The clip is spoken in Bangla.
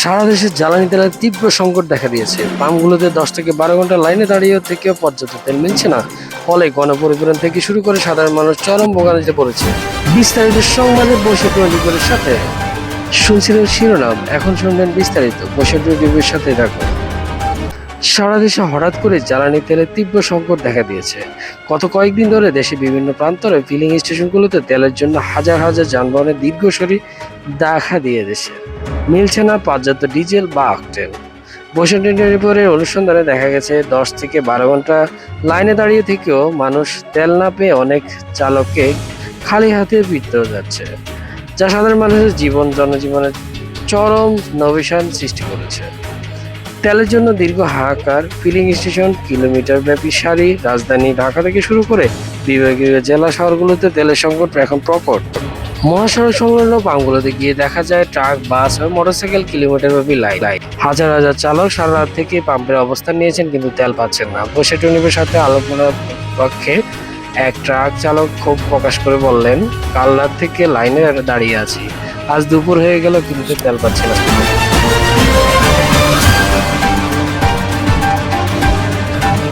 সারা দেশে জ্বালানি তেলের তীব্র সংকট দেখা দিয়েছে। পাম্পগুলোতে 10 থেকে 12 ঘন্টা লাইনে দাঁড়িয়ে থেকেও পর্যাপ্ত তেল মিলছে না। ফলে গণপরিবহন থেকে শুরু করে সাধারণ মানুষ চরম ভোগান্তিতে পড়েছে। বিস্তারিত সংবাদে 62 সাথে শুনছিলেন শিরোনাম, এখন শুনবেন বিস্তারিত। 62 সাথে রাখুন। সারা দেশে হঠাৎ করে জ্বালানি তেলের তীব্র সংকট দেখা দিয়েছে। গত কয়েকদিন ধরে দেশে বিভিন্ন প্রান্তরে ফিলিং স্টেশনগুলোতে তেলের জন্য হাজার হাজার যানবাহনের দীর্ঘ সারি দেখা দিয়েছে। মিলছে না পর্যাপ্ত ডিজেল বা অকটেন। বৈষম্যের অনুসন্ধানে দেখা গেছে 10 থেকে 12 ঘন্টা লাইনে দাঁড়িয়ে থেকেও মানুষ তেল না পেয়ে অনেক চালককে খালি হাতে ফিরতে যাচ্ছে, যা সাধারণ মানুষের জনজীবনের চরম নভিশন সৃষ্টি করেছে। তেলের জন্য দীর্ঘ হাহাকার, ফিলিং স্টেশন, কিলোমিটার ব্যাপী সারি, রাজধানী ঢাকা থেকে শুরু করে বিভাগীয় জেলা শহরগুলোতে তেলের সংকট এখন প্রকট। মহাসড়ক সংলগ্ন পাম্পগুলোতে গিয়ে দেখা যায় ট্রাক, বাস ও মোটরসাইকেল কিলোমিটার ব্যাপী লাইন। হাজার হাজার চালক সারা রাত থেকে পাম্পের অবস্থান নিয়েছেন কিন্তু তেল পাচ্ছেন না। 62 সাথে আলোচনার পক্ষে এক ট্রাক চালক ক্ষোভ প্রকাশ করে বললেন, কাল রাত থেকে লাইনে দাঁড়িয়ে আছি, আজ দুপুর হয়ে গেল কিন্তু তেল পাচ্ছি না।